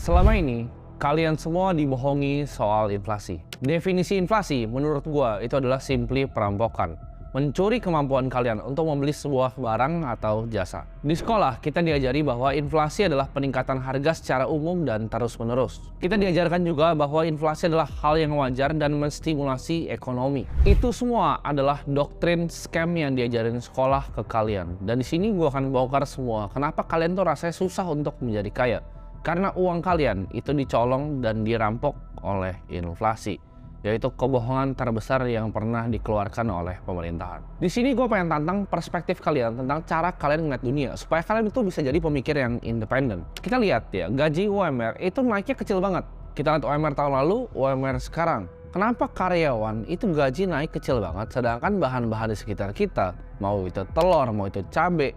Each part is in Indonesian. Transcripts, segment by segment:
Selama ini, kalian semua dibohongi soal inflasi. Definisi inflasi menurut gua itu adalah simply perampokan. Mencuri kemampuan kalian untuk membeli sebuah barang atau jasa. Di sekolah, kita diajari bahwa inflasi adalah peningkatan harga secara umum dan terus-menerus. Kita diajarkan juga bahwa inflasi adalah hal yang wajar dan menstimulasi ekonomi. Itu semua adalah doktrin scam yang diajarin sekolah ke kalian. Dan di sini gua akan bongkar semua. Kenapa kalian tuh rasanya susah untuk menjadi kaya? Karena uang kalian itu dicolong dan dirampok oleh inflasi, yaitu kebohongan terbesar yang pernah dikeluarkan oleh pemerintahan. Di sini gue pengen tantang perspektif kalian tentang cara kalian ngeliat dunia, supaya kalian itu bisa jadi pemikir yang independen. Kita lihat ya, gaji UMR itu naiknya kecil banget. Kita lihat UMR tahun lalu, UMR sekarang. Kenapa karyawan itu gaji naik kecil banget, sedangkan bahan-bahan di sekitar kita, mau itu telur, mau itu cabai,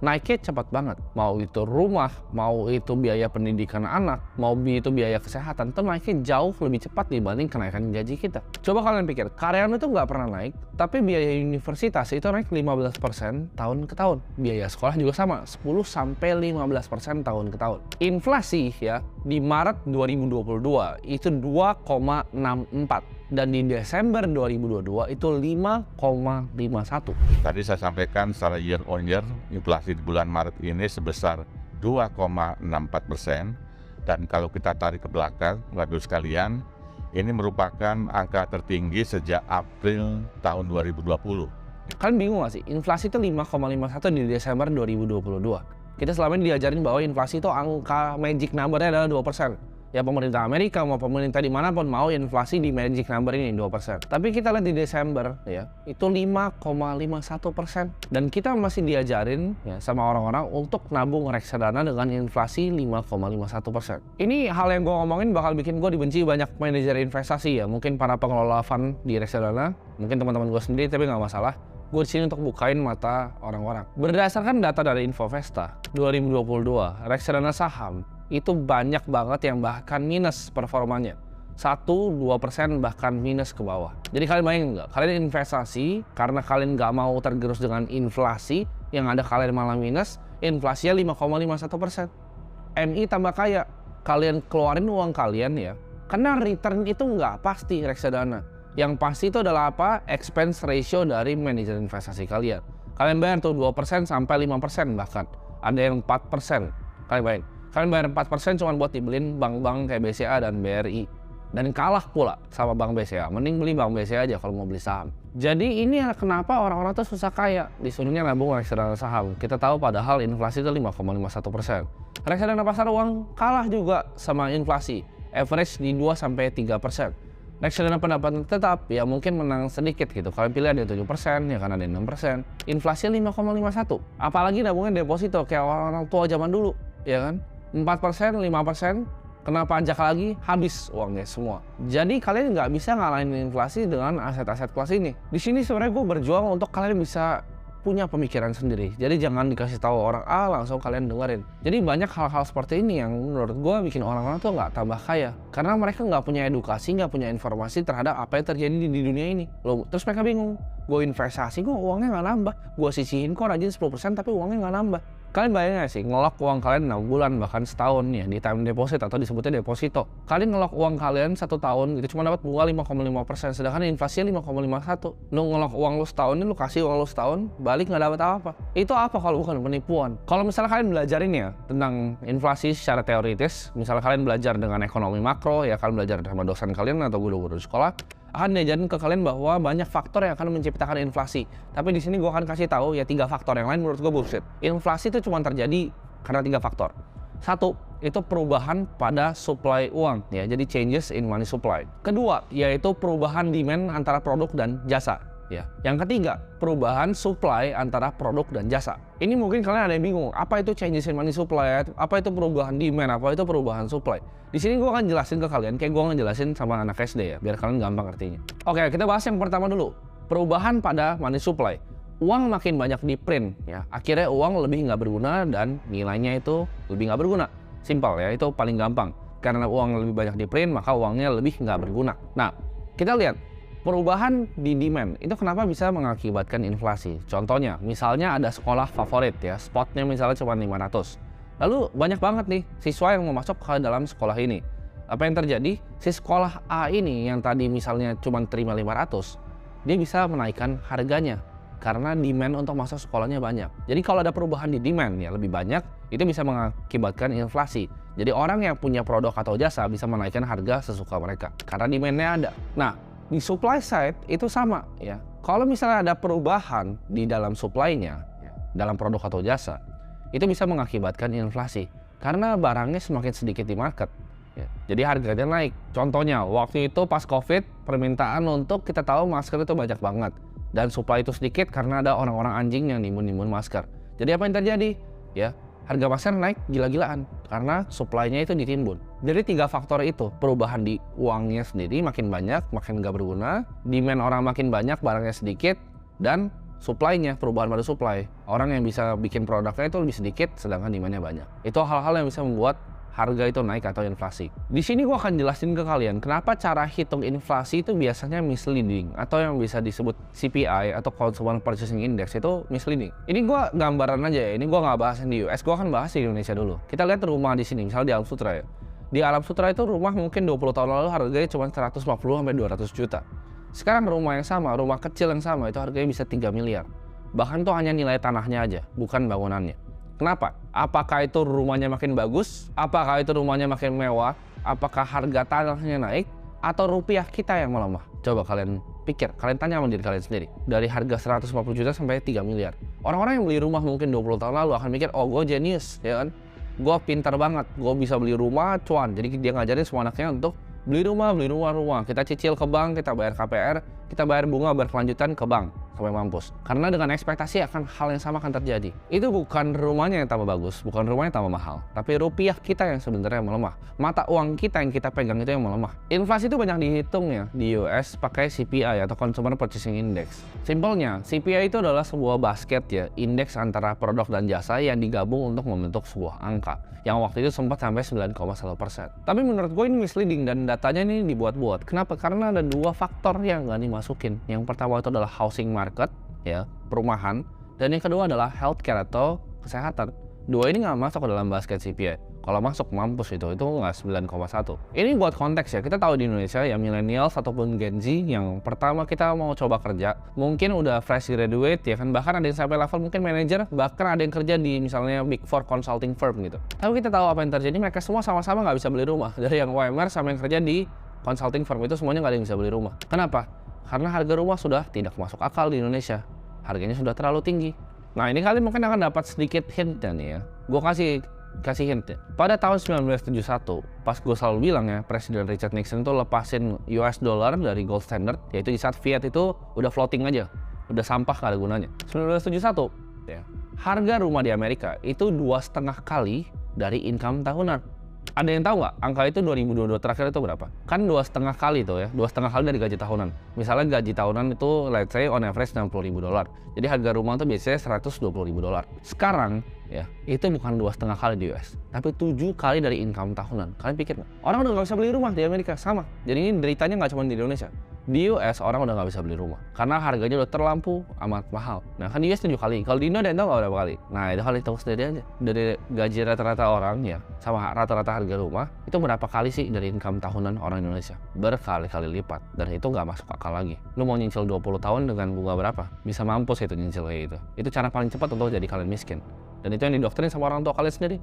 naiknya cepat banget. Mau itu rumah, mau itu biaya pendidikan anak, mau itu biaya kesehatan, itu naiknya jauh lebih cepat dibanding kenaikan gaji kita. Coba kalian pikir, karyawan itu nggak pernah naik, tapi biaya universitas itu naik 15% tahun ke tahun. Biaya sekolah juga sama, 10-15% tahun ke tahun. Inflasi ya, di Maret 2022 itu 2,64. Dan di Desember 2022 itu 5,51. Tadi saya sampaikan secara year on year, inflasi di bulan Maret ini sebesar 2,64%. Dan kalau kita tarik ke belakang, Bapak-Ibu sekalian, ini merupakan angka tertinggi sejak April tahun 2020. Kalian bingung gak sih? Inflasi itu 5,51 di Desember 2022. Kita selama ini diajarin bahwa inflasi itu angka magic number-nya adalah 2%. Ya pemerintah Amerika mau pemerintah dimanapun mau inflasi di magic number ini 2%. Tapi kita lihat di Desember ya itu 5,51%. Dan kita masih diajarin ya sama orang-orang untuk nabung reksadana dengan inflasi 5,51%. Ini hal yang gue ngomongin bakal bikin gue dibenci banyak manajer investasi ya. Mungkin para pengelola fund di reksadana, mungkin teman-teman gue sendiri, tapi nggak masalah. Gue di sini untuk bukain mata orang-orang. Berdasarkan data dari Infovesta 2022, reksadana saham itu banyak banget yang bahkan minus performanya. 1-2% bahkan minus ke bawah. Jadi kalian bayangin nggak? Kalian investasi karena kalian nggak mau tergerus dengan inflasi, yang ada kalian malah minus, inflasinya 5,51%. MI tambah kaya, kalian keluarin uang kalian ya, karena return itu nggak pasti reksadana. Yang pasti itu adalah apa? Expense ratio dari manajer investasi kalian. Kalian bayar tuh 2% sampai 5% bahkan. Ada yang 4%. Kalian bayar. Kalian bayar 4% cuma buat dibeliin bank-bank kayak BCA dan BRI. Dan kalah pula sama bank BCA. Mending beli bank BCA aja kalau mau beli saham. Jadi ini kenapa orang-orang tuh susah kaya. Disuruhnya nabung reksadana saham. Kita tahu padahal inflasi itu 5,51%. Reksadana pasar uang kalah juga sama inflasi. Average di 2-3%. Reksadana pendapatan tetap ya mungkin menang sedikit gitu. Kalian pilih ada 7%, ya kan ada 6%. Inflasi 5,51. Apalagi nabungnya deposito kayak orang tua zaman dulu, ya kan? 4%, 5%, kena pajak lagi, habis uangnya semua. Jadi kalian nggak bisa ngalahin inflasi dengan aset-aset kelas ini. Di sini sebenarnya gue berjuang untuk kalian bisa punya pemikiran sendiri. Jadi jangan dikasih tahu orang langsung kalian dengerin. Jadi banyak hal-hal seperti ini yang menurut gue bikin orang-orang tuh nggak tambah kaya. Karena mereka nggak punya edukasi, nggak punya informasi terhadap apa yang terjadi di dunia ini. Loh, terus mereka bingung. Gue investasi, gue uangnya nggak nambah. Gue sisihin kok rajin 10% tapi uangnya nggak nambah. Kalian bayangin gak sih, ngelok uang kalian 6 bulan bahkan setahun ya di time deposit atau disebutnya deposito. Kalian ngelok uang kalian 1 tahun gitu cuma dapat bunga 5,5%, sedangkan inflasinya 5,51. Lu ngelok uang lu setahun ini, lu kasih uang lu setahun, balik nggak dapat apa-apa. Itu apa kalau bukan penipuan? Kalau misalnya kalian belajarin ya tentang inflasi secara teoritis, misalnya kalian belajar dengan ekonomi makro ya, kalian belajar sama dosen kalian atau guru-guru di sekolah, akan diajarin ke kalian bahwa banyak faktor yang akan menciptakan inflasi. Tapi di sini gue akan kasih tahu ya 3 faktor, yang lain menurut gue bullshit. Inflasi itu cuma terjadi karena 3 faktor. 1, itu perubahan pada supply uang ya, jadi changes in money supply. Kedua, yaitu perubahan demand antara produk dan jasa. Ya. Yang ketiga, perubahan supply antara produk dan jasa. Ini mungkin kalian ada yang bingung, apa itu changes in money supply, apa itu perubahan demand, apa itu perubahan supply. Di sini gue akan jelasin ke kalian, kayak gue ngejelasin sama anak SD ya, biar kalian gampang artinya. Oke, kita bahas yang pertama dulu, perubahan pada money supply. Uang makin banyak di print, ya, akhirnya uang lebih nggak berguna dan nilainya itu lebih nggak berguna. Simpel ya, itu paling gampang. Karena uang lebih banyak di print, maka uangnya lebih nggak berguna. Nah, kita lihat. Perubahan di demand itu kenapa bisa mengakibatkan inflasi? Contohnya, misalnya ada sekolah favorit ya, spotnya misalnya cuma 500. Lalu banyak banget nih siswa yang mau masuk ke dalam sekolah ini. Apa yang terjadi? Si sekolah A ini yang tadi misalnya cuma terima 500, dia bisa menaikkan harganya karena demand untuk masuk sekolahnya banyak. Jadi kalau ada perubahan di demand ya lebih banyak, itu bisa mengakibatkan inflasi. Jadi orang yang punya produk atau jasa bisa menaikkan harga sesuka mereka karena demand-nya ada. Nah, di supply side itu sama ya. Kalau misalnya ada perubahan di dalam supply-nya, dalam produk atau jasa, itu bisa mengakibatkan inflasi karena barangnya semakin sedikit di market. Ya, jadi harganya naik. Contohnya, waktu itu pas COVID, permintaan untuk kita tahu masker itu banyak banget. Dan supply itu sedikit karena ada orang-orang anjing yang nimbun-nimbun masker. Jadi apa yang terjadi? Ya, harga masker naik gila-gilaan karena supply-nya itu ditimbun. Jadi 3 faktor itu, perubahan di uangnya sendiri makin banyak, makin nggak berguna, demand orang makin banyak, barangnya sedikit, dan supply-nya, perubahan pada supply. Orang yang bisa bikin produknya itu lebih sedikit, sedangkan demand-nya banyak. Itu hal-hal yang bisa membuat harga itu naik atau inflasi. Di sini gua akan jelasin ke kalian kenapa cara hitung inflasi itu biasanya misleading atau yang bisa disebut CPI atau Consumer Purchasing Index itu misleading. Ini gua gambaran aja ya, ini gua nggak bahas yang di US, gua akan bahas di Indonesia dulu. Kita lihat rumah di sini, misalnya di Alam Sutra ya. Di Alam Sutra itu rumah mungkin 20 tahun lalu harganya cuma 150 sampai 200 juta. Sekarang rumah yang sama, rumah kecil yang sama itu harganya bisa 3 miliar. Bahkan itu hanya nilai tanahnya aja, bukan bangunannya. Kenapa? Apakah itu rumahnya makin bagus? Apakah itu rumahnya makin mewah? Apakah harga tanahnya naik? Atau rupiah kita yang melemah? Coba kalian pikir, kalian tanya sama diri kalian sendiri. Dari harga 150 juta sampai 3 miliar. Orang-orang yang beli rumah mungkin 20 tahun lalu akan mikir, oh gue jenius, ya kan? Gue pintar banget, gue bisa beli rumah, cuan. Jadi dia ngajarin semua anaknya untuk beli rumah. Kita cicil ke bank, kita bayar KPR, kita bayar bunga berkelanjutan ke bank sampai mampus. Karena dengan ekspektasi akan hal yang sama akan terjadi. Itu bukan rumahnya yang tambah bagus, bukan rumahnya yang tambah mahal, tapi rupiah kita yang sebenarnya melemah. Mata uang kita yang kita pegang itu yang melemah. Inflasi itu banyak dihitung ya di US pakai CPI atau Consumer Purchasing Index. Simpelnya, CPI itu adalah sebuah basket ya, indeks antara produk dan jasa yang digabung untuk membentuk sebuah angka. Yang waktu itu sempat sampai 9,1%. Tapi menurut gue ini misleading dan datanya ini dibuat-buat. Kenapa? Karena ada 2 faktor yang nggak dimasukin. Yang pertama itu adalah housing market, ya, perumahan. Dan yang kedua adalah healthcare atau kesehatan. 2 ini nggak masuk ke dalam basket CPI. Kalau masuk mampus itu nggak 9,1. Ini buat konteks ya, kita tahu di Indonesia ya millennials ataupun Gen Z yang pertama kita mau coba kerja, mungkin udah fresh graduate ya kan, bahkan ada yang sampai level mungkin manager, bahkan ada yang kerja di misalnya Big Four consulting firm gitu. Tapi kita tahu apa yang terjadi, mereka semua sama-sama nggak bisa beli rumah. Dari yang UMR sampai yang kerja di consulting firm itu semuanya nggak ada yang bisa beli rumah. Kenapa? Karena harga rumah sudah tidak masuk akal di Indonesia. Harganya sudah terlalu tinggi. Nah ini kalian mungkin akan dapat sedikit hint nih ya. Gue kasih hint ya. Pada tahun 1971, pas gue selalu bilang ya, Presiden Richard Nixon itu lepasin US dollar dari gold standard, yaitu di saat fiat itu udah floating aja, udah sampah gak ada gunanya. 1971, ya, harga rumah di Amerika itu 2,5 kali dari income tahunan. Ada yang tahu nggak angka itu 2022 terakhir itu berapa? Kan 2,5 kali tuh ya, 2,5 kali dari gaji tahunan. Misalnya gaji tahunan itu let's say on average $60.000. Jadi harga rumah tuh biasanya $120.000. Sekarang ya, itu bukan 2,5 kali di US, tapi 7 kali dari income tahunan. Kalian pikir nggak? Orang udah nggak bisa beli rumah di Amerika, sama. Jadi ini deritanya nggak cuma di Indonesia. Di US orang udah nggak bisa beli rumah karena harganya udah terlampau amat mahal. Nah kan di US 7 kali, kalau di Indo ada yang tahu nggak berapa kali? Nah itu kali tahu sendiri aja. Dari gaji rata-rata orang ya sama rata-rata harga rumah itu berapa kali sih dari income tahunan orang Indonesia? Berkali-kali lipat, dan itu nggak masuk akal lagi. Lu mau nyicil 20 tahun dengan bunga berapa? Bisa mampus itu nyicil kayak gitu. Itu cara paling cepat untuk jadi kalian miskin. Dan itu yang didoktrin sama orang tua kalian sendiri.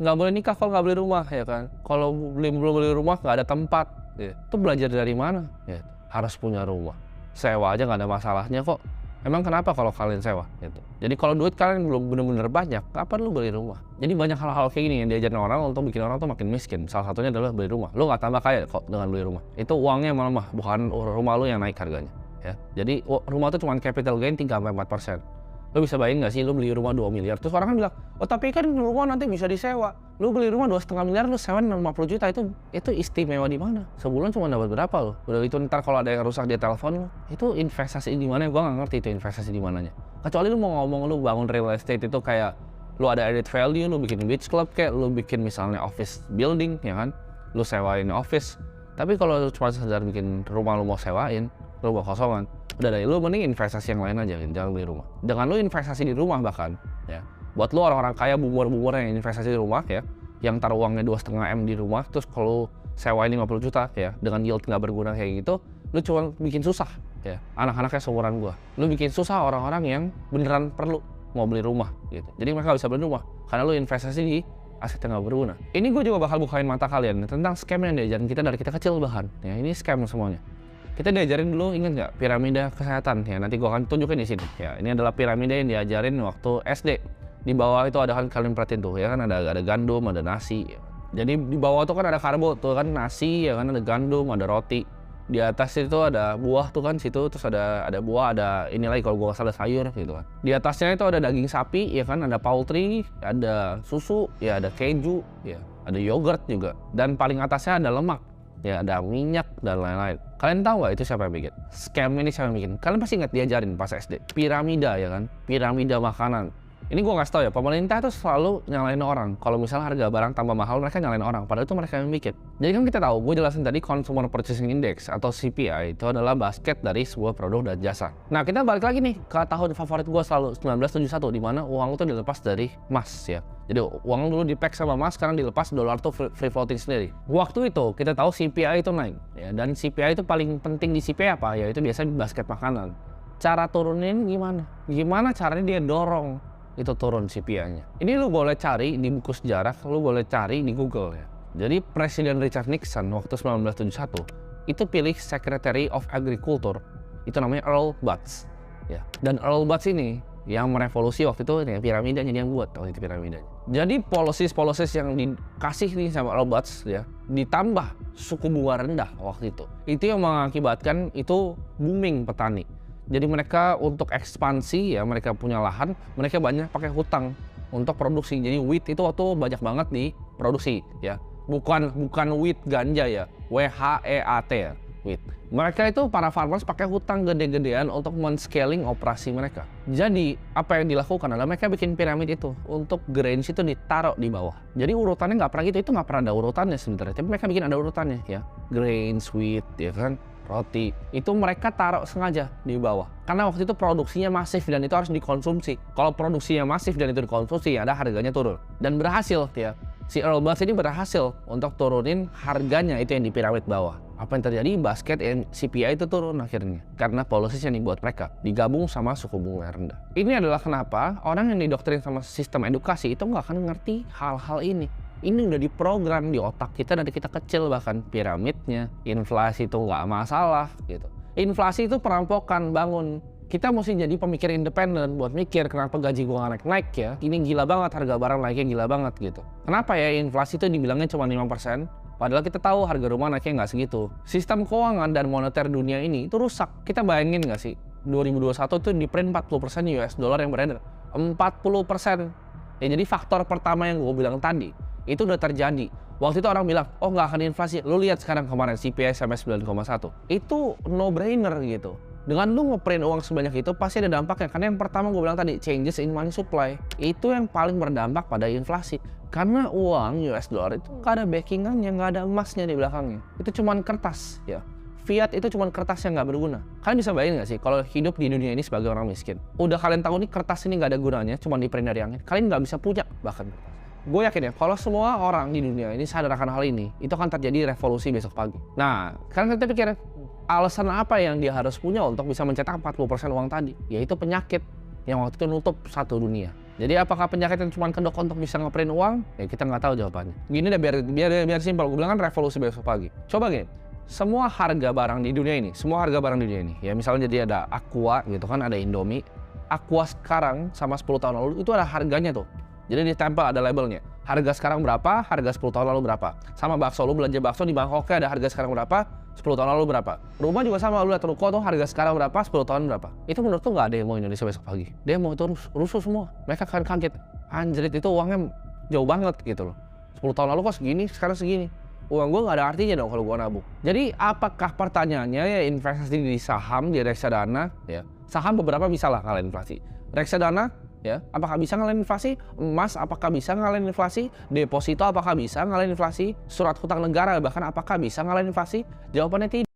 Nggak boleh nikah kalau nggak beli rumah ya kan. Kalau belum beli rumah nggak ada tempat. Ya. Itu belajar dari mana? Ya. Harus punya rumah. Sewa aja nggak ada masalahnya kok. Emang kenapa kalau kalian sewa? Gitu. Jadi kalau duit kalian belum bener-bener banyak, kapan lu beli rumah? Jadi banyak hal-hal kayak gini yang diajarin orang untuk bikin orang tuh makin miskin. Salah satunya adalah beli rumah. Lu nggak tambah kaya kok dengan beli rumah. Itu uangnya melemah, bukan rumah lu yang naik harganya. Ya. Jadi rumah tuh cuma capital gain 3-4%. Lo bisa bayangin nggak sih lu beli rumah 2 miliar, terus orang kan bilang, oh tapi kan rumah nanti bisa disewa. Lu beli rumah 2,5 miliar, lu sewa 50 juta, itu istimewa di mana? Sebulan cuma dapat berapa lo? Udah itu ntar kalau ada yang rusak dia telepon lo, itu investasi di mana? Gua nggak ngerti itu investasi di mananya. Kecuali lu mau ngomong lu bangun real estate itu kayak lu ada added value, lu bikin beach club kayak lu bikin misalnya office building ya kan, lu sewain office. Tapi kalau lu cuma sekedar bikin rumah lu mau sewain, rumah kosongan, udah deh, lu mending investasi yang lain aja, jangan beli rumah. Dengan lu investasi di rumah bahkan, ya, Buat lu orang-orang kaya, boomer-boomer yang investasi di rumah ya, yang taruh uangnya 2,5 M di rumah, terus kalau sewain 50 juta ya, dengan yield nggak berguna kayak gitu, lu cuma bikin susah ya, anak-anaknya seumuran gua. Lu bikin susah orang-orang yang beneran perlu mau beli rumah gitu. Jadi mereka nggak bisa beli rumah, karena lu investasi di aset yang nggak berguna. Ini gue juga bakal bukain mata kalian tentang scam yang diajarin kita dari kita kecil bahkan. Ya, ini scam semuanya. Kita diajarin dulu, ingat nggak, piramida kesehatan ya, nanti gua akan tunjukin di sini. Ya, ini adalah piramida yang diajarin waktu SD. Di bawah itu ada, kan kalian perhatiin tuh ya kan, ada gandum, ada nasi. Jadi di bawah tuh kan ada karbo tuh kan, nasi ya kan, ada gandum, ada roti. Di atas itu ada buah tuh kan situ, terus ada buah, ada ini lagi kalau gua nggak salah sayur gitu kan. Di atasnya itu ada daging sapi ya kan, ada poultry, ada susu, ya ada keju, ya ada yogurt juga. Dan paling atasnya ada lemak, ya ada minyak dan lain-lain. Kalian tahu nggak itu siapa yang bikin? Scam ini siapa yang bikin? Kalian pasti ingat diajarin pas SD. Piramida ya kan, piramida makanan. Ini gue nggak tahu ya, pemerintah tuh selalu nyalain orang. Kalau misalnya harga barang tambah mahal, mereka nyalain orang. Padahal itu mereka yang bikin. Jadi kan kita tahu, gue jelasin tadi Consumer Purchasing Index atau CPI itu adalah basket dari sebuah produk dan jasa. Nah kita balik lagi nih ke tahun favorit gue selalu 1971, di mana uang itu dilepas dari emas ya. Jadi uang dulu di-pack sama emas, sekarang dilepas, dolar tuh free floating sendiri. Waktu itu kita tahu CPI itu naik ya, dan CPI itu paling penting di CPI apa? Ya itu biasanya di basket makanan. Cara turunin gimana? Gimana caranya dia dorong itu turun CPI-nya. Ini lu boleh cari di buku sejarah, lu boleh cari di Google ya. Jadi Presiden Richard Nixon waktu 1971 itu pilih Secretary of Agriculture, itu namanya Earl Butz ya. Dan Earl Butz ini yang merevolusi waktu itu ya, piramidanya dia yang buat waktu itu piramidanya. Jadi policies yang dikasih nih sama Earl Butz ya, ditambah suku bunga rendah waktu itu yang mengakibatkan itu booming petani. Jadi mereka untuk ekspansi ya, mereka punya lahan, mereka banyak pakai hutang untuk produksi. Jadi wheat itu waktu banyak banget diproduksi ya. Bukan wheat ganja ya, WHEAT ya, wheat. Mereka itu para farmers pakai hutang gede-gedean untuk men-scaling operasi mereka. Jadi apa yang dilakukan adalah mereka bikin piramid itu untuk grains itu ditaruh di bawah. Jadi urutannya nggak pernah gitu, itu nggak pernah ada urutannya sebenarnya. Tapi mereka bikin ada urutannya ya, grains, wheat ya kan, roti. Itu mereka taruh sengaja di bawah. Karena waktu itu produksinya masif dan itu harus dikonsumsi. Kalau produksinya masif dan itu dikonsumsi, ya ada harganya turun. Dan berhasil ya. Si Earl Butz ini berhasil untuk turunin harganya itu yang di piramid bawah. Apa yang terjadi? Basket CPI itu turun akhirnya. Karena policy yang dibuat mereka digabung sama suku bunga rendah. Ini adalah kenapa orang yang didoktrin sama sistem edukasi itu nggak akan ngerti hal-hal ini. Ini udah diprogram di otak kita dari kita kecil, bahkan piramidnya, inflasi itu nggak masalah gitu. Inflasi itu perampokan, bangun. Kita mesti jadi pemikir independen buat mikir kenapa gaji gua nggak naik ya. Ini gila banget, harga barang naiknya gila banget gitu. Kenapa ya inflasi itu dibilangnya cuma 5%? Padahal kita tahu harga rumah naiknya nggak segitu. Sistem keuangan dan moneter dunia ini itu rusak. Kita bayangin nggak sih, 2021 itu di print 40% US dollar yang beredar. 40%. Ya, jadi faktor pertama yang gue bilang tadi, itu udah terjadi. Waktu itu orang bilang, oh nggak akan inflasi. Lu lihat sekarang kemarin CPI sampai 9,1. Itu no-brainer gitu. Dengan lu ngeprint uang sebanyak itu pasti ada dampaknya. Karena yang pertama gue bilang tadi, changes in money supply. Itu yang paling berdampak pada inflasi. Karena uang US dollar itu nggak ada backingannya, nggak ada emasnya di belakangnya. Itu cuman kertas ya. Fiat itu cuman kertas yang nggak berguna. Kalian bisa bayangin nggak sih kalau hidup di dunia ini sebagai orang miskin? Udah kalian tahu nih kertas ini nggak ada gunanya, cuman di print dari angin. Kalian nggak bisa punya bahkan kertas. Gue yakin ya, kalau semua orang di dunia ini sadar akan hal ini, itu akan terjadi revolusi besok pagi. Nah, kan kita pikir, alasan apa yang dia harus punya untuk bisa mencetak 40% uang tadi? Yaitu penyakit yang waktu itu nutup satu dunia. Jadi apakah penyakit yang cuma kedok untuk bisa ngeprint uang? Ya kita nggak tahu jawabannya. Gini deh, biar simpel. Gue bilang kan revolusi besok pagi. Coba gini, semua harga barang di dunia ini, ya misalnya jadi ada Aqua gitu kan, ada Indomie. Aqua sekarang sama 10 tahun lalu itu ada harganya tuh. Jadi ditempel ada labelnya. Harga sekarang berapa, harga 10 tahun lalu berapa. Sama bakso, lu belanja bakso di Bangkoknya ada harga sekarang berapa, 10 tahun lalu berapa. Rumah juga sama, lu lihat ruko tuh harga sekarang berapa, 10 tahun berapa. Itu menurut tuh nggak ada yang mau Indonesia besok pagi. Demo itu rusuh semua. Mereka akan kaget. Anjrit, itu uangnya jauh banget gitu loh. 10 tahun lalu kok segini, sekarang segini. Uang gue nggak ada artinya dong kalau gue nabung. Jadi apakah pertanyaannya ya investasi di saham, di reksadana ya. Saham beberapa bisa lah ngalahin inflasi. Reksadana ya, apakah bisa ngalahin inflasi? Emas apakah bisa ngalahin inflasi? Deposito apakah bisa ngalahin inflasi? Surat hutang negara bahkan apakah bisa ngalahin inflasi? Jawabannya tidak.